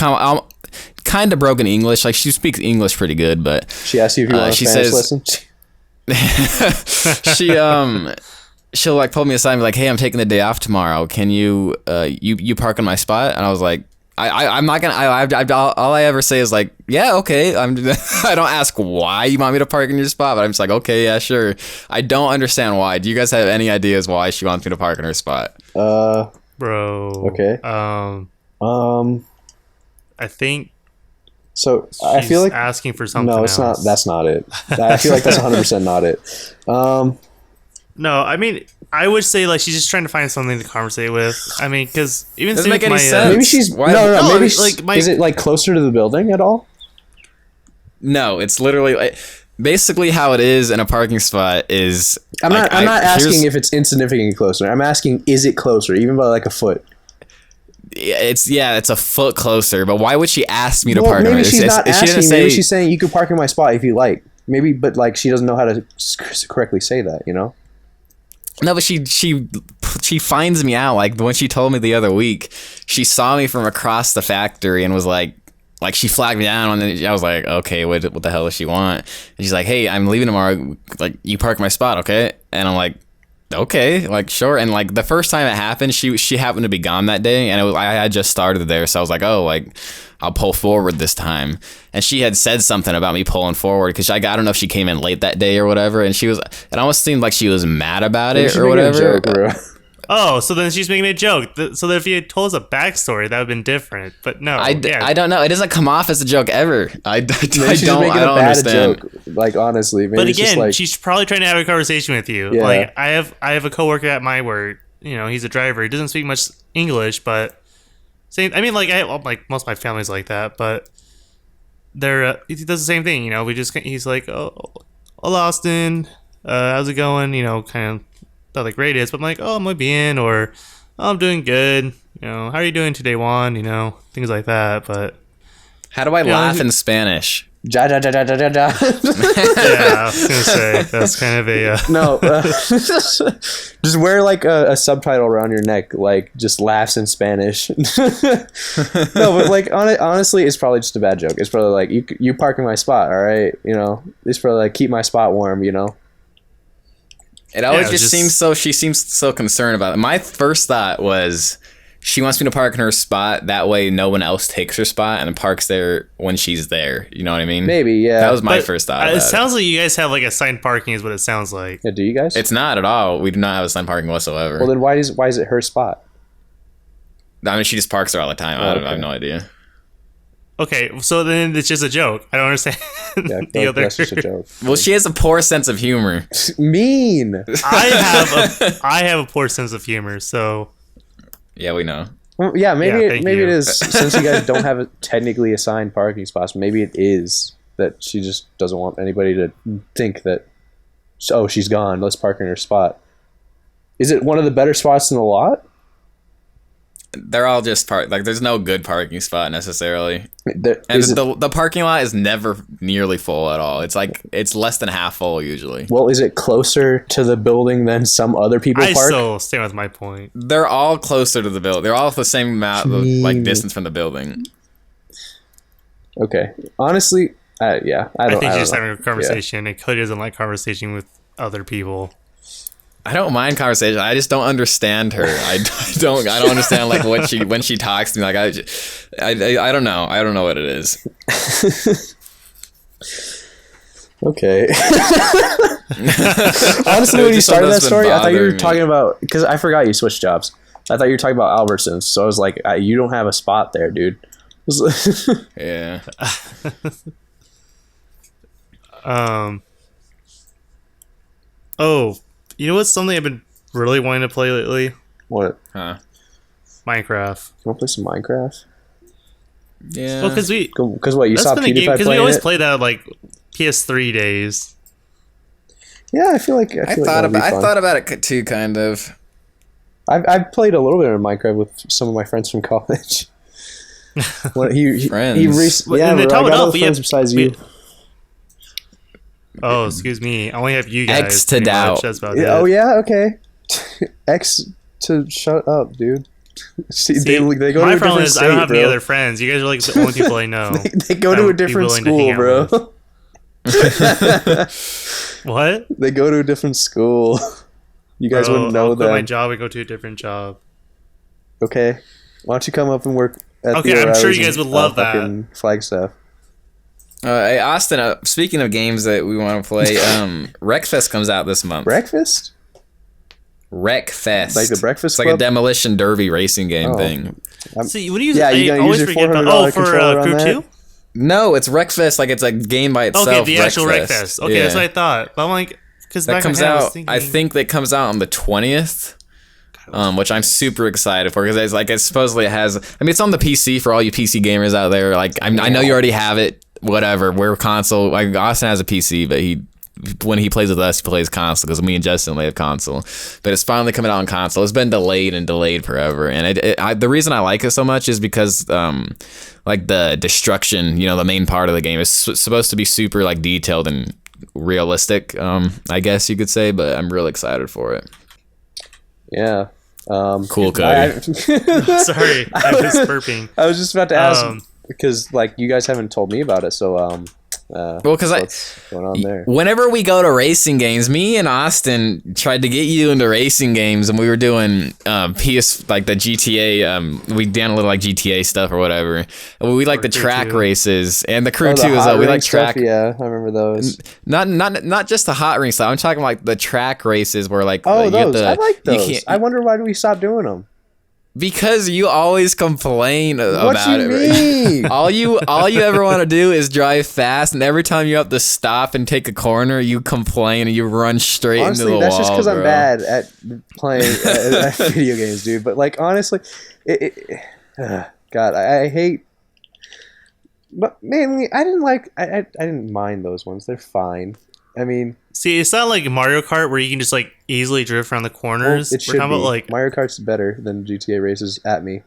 kind of broken English. Like she speaks English pretty good, but she asks you if you want a Spanish lesson. She'll like pull me aside and be like, "Hey, I'm taking the day off tomorrow. Can you you park on my spot?" And I was like, I'm not gonna. All I ever say is like, yeah, okay. I don't ask why you want me to park in your spot, but I'm just like, okay, yeah, sure. I don't understand why. Do you guys have any ideas why she wants me to park in her spot? Bro. Okay. I think. So I feel like asking for something. No, it's not. That's not it. I feel like that's 100% not it. No, I mean, I would say like she's just trying to find something to conversate with. I mean, because even doesn't make any sense. Maybe she's no. Maybe is it like closer to the building at all? No, it's literally like, basically how it is in a parking spot is. I'm not asking if it's insignificantly closer. I'm asking, is it closer, even by like a foot? It's a foot closer. But why would she ask me to park? Maybe she's not asking. Maybe she's saying you could park in my spot if you like. Maybe, but like she doesn't know how to correctly say that. No, but she finds me out. Like when she told me the other week, she saw me from across the factory and was like she flagged me down, and I was like, okay, what the hell does she want? And she's like, hey, I'm leaving tomorrow. Like, you park my spot, okay? And I'm like, okay, like sure. And like the first time it happened, she happened to be gone that day, and I had just started there, so I was like, oh, like I'll pull forward this time. And she had said something about me pulling forward because I don't know if she came in late that day or whatever, and it almost seemed like she was mad about it or whatever. Oh, so then she's making a joke. So that if you had told us a backstory, that would have been different. But no, I don't know. It doesn't come off as a joke ever. I don't understand. Joke, like honestly, maybe but again, just like, she's probably trying to have a conversation with you. Yeah. Like I have a coworker at my work. You know, he's a driver. He doesn't speak much English, but like most of my family's like that. But he does the same thing. You know, he's like, oh, hello, Austin. How's it going? You know, kind of. Not the greatest, but I'm like, oh, I'm gonna be in, or oh, I'm doing good. You know, how are you doing today, Juan? You know, things like that. But how do I laugh in Spanish? Ja, ja, ja, ja, ja, ja. Yeah, I was gonna say that's kind of a no. Just wear like a subtitle around your neck, like just laughs in Spanish. No, but like honestly, it's probably just a bad joke. It's probably like you park in my spot, all right? You know, it's probably like keep my spot warm. You know. It always seems so. She seems so concerned about it. My first thought was she wants me to park in her spot. That way, no one else takes her spot and parks there when she's there. You know what I mean? Maybe, yeah. That was my first thought. It sounds like you guys have like assigned parking, is what it sounds like. Yeah, do you guys? It's not at all. We do not have assigned parking whatsoever. Well, then why is it her spot? I mean, she just parks there all the time. Oh, okay. I have no idea. Okay, so then it's just a joke. I don't understand. Yeah, that's just a joke. Well, she has a poor sense of humor. Mean. I have a poor sense of humor, so yeah, we know. Well, yeah, maybe it is. Since you guys don't have technically assigned parking spots, maybe it is that she just doesn't want anybody to think that, oh, she's gone, let's park in her spot. Is it one of the better spots in the lot? They're all just like there's no good parking spot necessarily. The parking lot is never nearly full at all. It's like it's less than half full usually. Well, is it closer to the building than some other people park? I still stand with my point. They're all closer to the building. They're all the same amount of like distance from the building. Okay. Honestly, yeah. I think she's just having a conversation, and Cody doesn't like conversation with other people. I don't mind conversation. I just don't understand her. I don't understand like when she talks to me. Like I don't know. I don't know what it is. Okay. Honestly, when you started that story, I thought you were talking about, because I forgot you switched jobs. I thought you were talking about Albertsons. So I was like, you don't have a spot there, dude. Yeah. Oh. You know what's something I've been really wanting to play lately? What? Huh? Minecraft. You want to play some Minecraft? Yeah. Well, because what, you saw PewDiePie playing it? Because we always play that like PS3 days. Yeah, I feel like I thought about it too, kind of. I've played a little bit of Minecraft with some of my friends from college. Friends. Yeah, I got other friends besides you. Oh, excuse me. I only have you guys. X to doubt. That's about it. it. Oh, yeah? Okay. X to shut up, dude. See, they go to a different state, I don't have bro. any other friends. You guys are like the only people I know. they go to a different school, bro. What? They go to a different school. You guys wouldn't know that. I'll quit my job and go to a different job. Okay. Why don't you come up and work at Okay, I'm sure you guys would love that. Flagstaff. Hey, Austin, speaking of games that we want to play, Wreckfest comes out this month. Breakfast? Wreckfest. Like the Breakfast Club? Club? Like a demolition derby racing game thing. See, what do you yeah, you gotta use your $400 controller on that? Crew 2? No, it's Wreckfest. Like it's a game by itself. Okay, the actual Wreckfest. Okay, that's what I thought. But I'm like, because that comes out. I think that comes out on the 20th. Which I'm super excited for, because it's like it supposedly has. I mean, it's on the PC for all you PC gamers out there. Like I know you already have it. Whatever. We're console. Like Austin has a PC, but when he plays with us, he plays console, because me and Justin play a console. But it's finally coming out on console. It's been delayed forever, and the reason I like it so much is because like the destruction, the main part of the game is supposed to be super like detailed and realistic. I guess you could say, but I'm really excited for it. Yeah. Cool, Cody. Sorry, I was burping. I was just about to ask, because like you guys haven't told me about it, so Well, because what's going on there? Whenever we go to racing games, me and Austin tried to get you into racing games, and we were doing PS like the GTA. We downloaded like GTA stuff or whatever. We like the track races and the crew too. We like track. Stuff, yeah, I remember those. Not just the hot ring stuff. I'm talking like the track races where like those. I like those. I wonder why do we stop doing them? Because you always complain about it. Mean? All you ever want to do is drive fast, and every time you have to stop and take a corner, you complain and you run straight into the wall. Honestly, that's just because I'm bad at playing at video games, dude. But like, honestly, God, I hate. But mainly, I didn't mind those ones. They're fine. I mean, see, it's not like Mario Kart where you can just like easily drift around the corners. Well, it should be. About, like, Mario Kart's better than GTA races at me.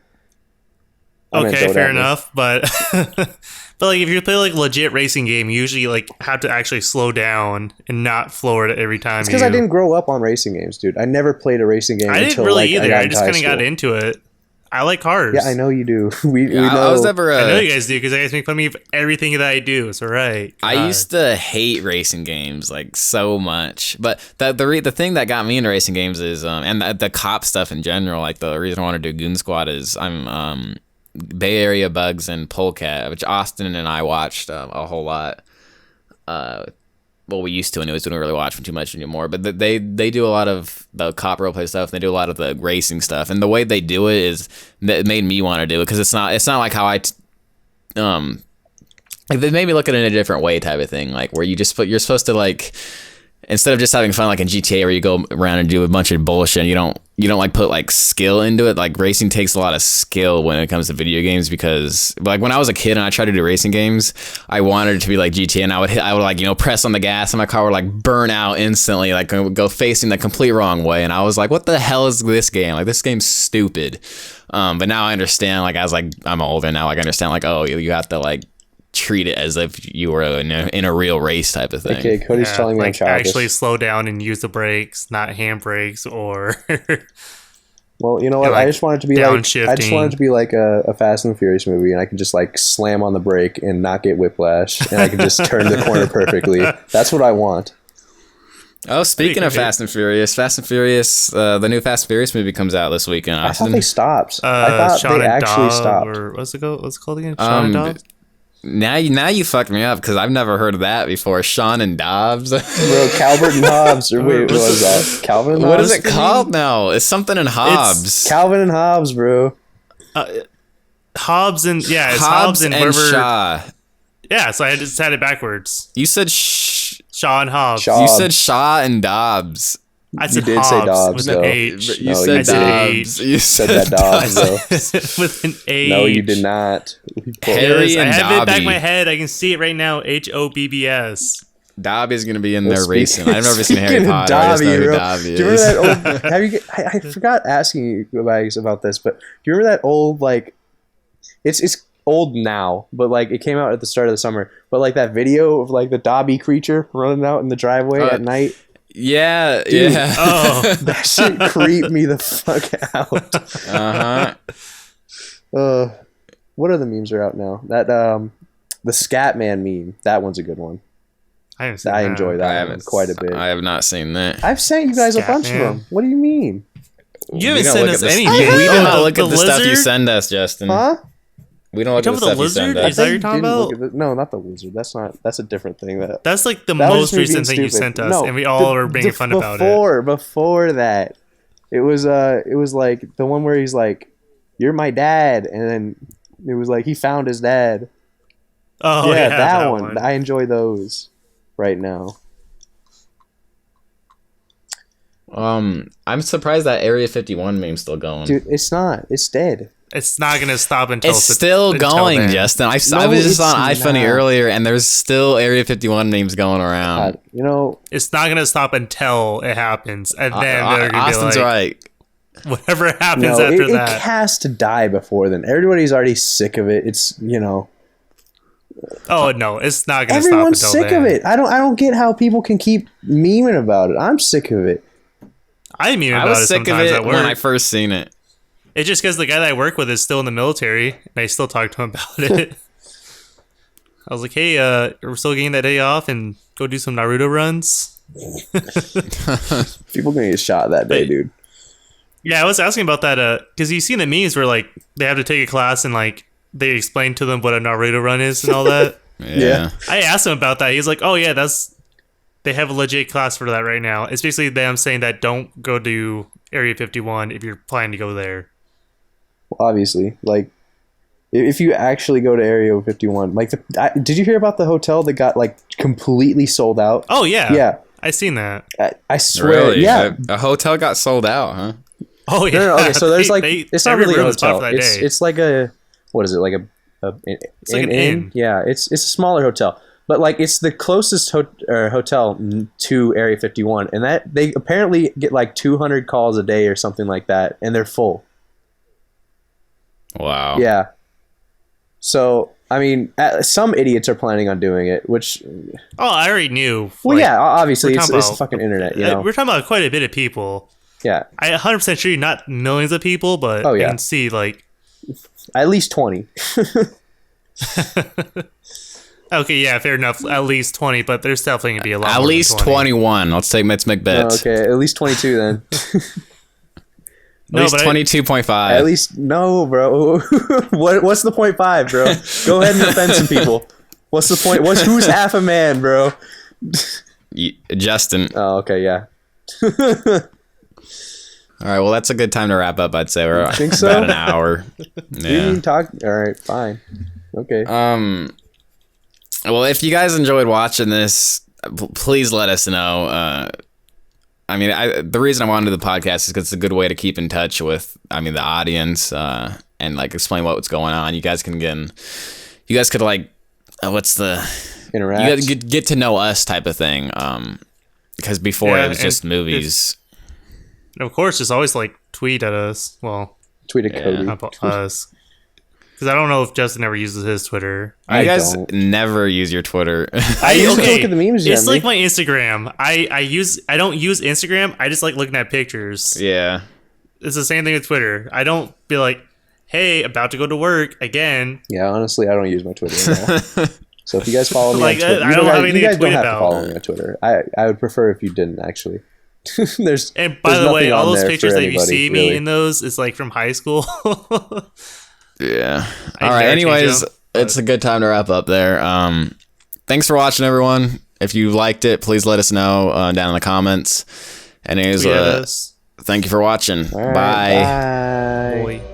Okay, fair enough. But but like if you play like legit racing game, you usually like have to actually slow down and not floor it every time. It's because I didn't grow up on racing games, dude. I never played a racing game. I didn't really either. I just kind of got into it. I like cars. Yeah, I know you do. We know. I was never. I know you guys do because you guys make fun of me for everything that I do. It's all right. God. I used to hate racing games like so much, but the thing that got me into racing games is and the cop stuff in general. Like the reason I want to do Goon Squad is I'm Bay Area Bugs and Polecat, which Austin and I watched a whole lot. Well, we used to, anyways. We don't really watch them too much anymore. But they do a lot of the cop roleplay stuff. And they do a lot of the racing stuff. And the way they do it is it made me want to do it because it's not like how they made me look at it in a different way, type of thing. Like where you're supposed to like. Instead of just having fun like in GTA where you go around and do a bunch of bullshit and you don't like put like skill into it. Like racing takes a lot of skill when it comes to video games because like when I was a kid and I tried to do racing games, I wanted it to be like GTA and I would like, press on the gas and my car would like burn out instantly, like go facing the complete wrong way. And I was like, what the hell is this game? Like this game's stupid. But now I understand, like as like I'm older now, like I understand like, oh, you have to like treat it as if you were in a real race type of thing. Okay, Cody's telling me like actually slow down and use the brakes, not handbrakes or. Well, you know what? I just want it to be like a Fast and Furious movie, and I can just like slam on the brake and not get whiplash, and I can just turn the corner perfectly. That's what I want. Oh, speaking of Fast and Furious, the new Fast and Furious movie comes out this week in Austin. I thought they stopped. I thought they actually stopped. Or what's it called again? Sean and Dobbs? Now you fucked me up because I've never heard of that before. Sean and Dobbs, bro. Calvert and Hobbs. Or wait, what is that? Calvin and Hobbs. What is it called now? It's something in Hobbs. It's Calvin and Hobbs, bro. Hobbs and Hobbs and Shaw. Yeah, so I just had it backwards. You said Shaw and Hobbs. You said Shaw and Dobbs. I said you did Hobbs say Dobbs, with though. an H. You said Dobbs. You said that Dobbs, though. With an H. No, you did not. Harry and I have Dobby. it back in my head. I can see it right now. Hobbs. Dobby's gonna be in there racing. I've never seen Harry Potter. Dobby, I just know who bro. Dobby is. Do you remember that old? I forgot asking you guys about this, but do you remember that old like? It's old now, but like it came out at the start of the summer. But like that video of like the Dobby creature running out in the driveway at night. Yeah, dude, yeah. Oh, that shit creeped me the fuck out. What other memes are out now? That the Scatman meme. That one's a good one. I enjoy that one quite a bit. I have not seen that. I've sent you guys a bunch of them. What do you mean? You haven't sent us anything. We do not look at the stuff you send us, Justin. Huh? We don't look at the stuff you send us. Is that what you're talking about? No, not the lizard. That's a different thing. That's like the most recent thing you sent us, and we all were making fun about it. Before that, it was like the one where he's like, "You're my dad," and then it was like he found his dad. Oh yeah, that one. I enjoy those right now. I'm surprised that Area 51 meme's still going. Dude, it's not. It's dead. It's not gonna stop until it's still going, then. Justin. I was just on iFunny earlier, and there's still Area 51 memes going around. It's not gonna stop until it happens, and then they're gonna Austin's be like, right. Whatever happens after that, it has to die before then. Everybody's already sick of it. It's Oh no, it's not gonna everyone's stop until sick of it. I don't get how people can keep memeing about it. I'm sick of it. I was sick of it when I first seen it. It's just because the guy that I work with is still in the military, and I still talk to him about it. I was like, hey, we're still getting that day off and go do some Naruto runs. People gonna get shot that day, dude. Yeah, I was asking about that because you see the memes where like they have to take a class and like they explain to them what a Naruto run is and all that. Yeah. I asked him about that. He's like, oh yeah, they have a legit class for that right now. It's basically them saying that don't go to Area 51 if you're planning to go there. Well, obviously, like if you actually go to Area 51, like did you hear about the hotel that got like completely sold out? Oh yeah, yeah, I seen that. I swear, Really? yeah. A hotel got sold out, huh? Oh yeah. No, okay, so there's like it's not really a hotel. It's It's like a what is it like it's like an inn. Yeah, it's a smaller hotel, but like it's the closest hotel to Area 51, and that they apparently get like 200 calls a day or something like that, and they're full. Wow. Yeah. So I mean, some idiots are planning on doing it, which. Oh, I already knew. Well, like, yeah, obviously it's the about, fucking internet. You know, we're talking about quite a bit of people. Yeah, I 100% sure not millions of people, but oh, yeah. I can see like at least 20. Okay, yeah, fair enough. At least 20, but there's definitely gonna be a lot. At more least than 20. 21. Let's make bets. Okay, at least 22 then. At least 22.5. At least no, bro. What's the 0.5, bro? Go ahead and offend some people. What's the point? Who's half a man, bro? Justin. Oh, okay, yeah. All right, well, that's a good time to wrap up. I'd say we're Think so? about an hour. You didn't talk. All right, fine. Okay. Well, if you guys enjoyed watching this, please let us know. I mean, the reason I wanted to do the podcast is because it's a good way to keep in touch with, the audience, and like explain what's going on. You guys could like, what's the interact? You guys get to know us type of thing. Because before it was just movies. Of course, just always like tweet at us. Well, tweet at Cody. Us. Because I don't know if Justin ever uses his Twitter. You guys never use your Twitter. I used to look at the memes. It's like my Instagram. I don't use Instagram. I just like looking at pictures. Yeah. It's the same thing with Twitter. I don't be like, hey, about to go to work again. Yeah, honestly, I don't use my Twitter at all. So if you guys follow me like, on Twitter, I don't have anything you guys to tweet don't have about. to follow me on Twitter. I would prefer if you didn't, actually. And by the way, all those pictures that you see me really. in those is like from high school. Yeah. All right. Anyways, it's a good time to wrap up there. Thanks for watching, everyone. If you liked it, please let us know down in the comments. And anyways, thank you for watching. Right, bye. Bye. Boy.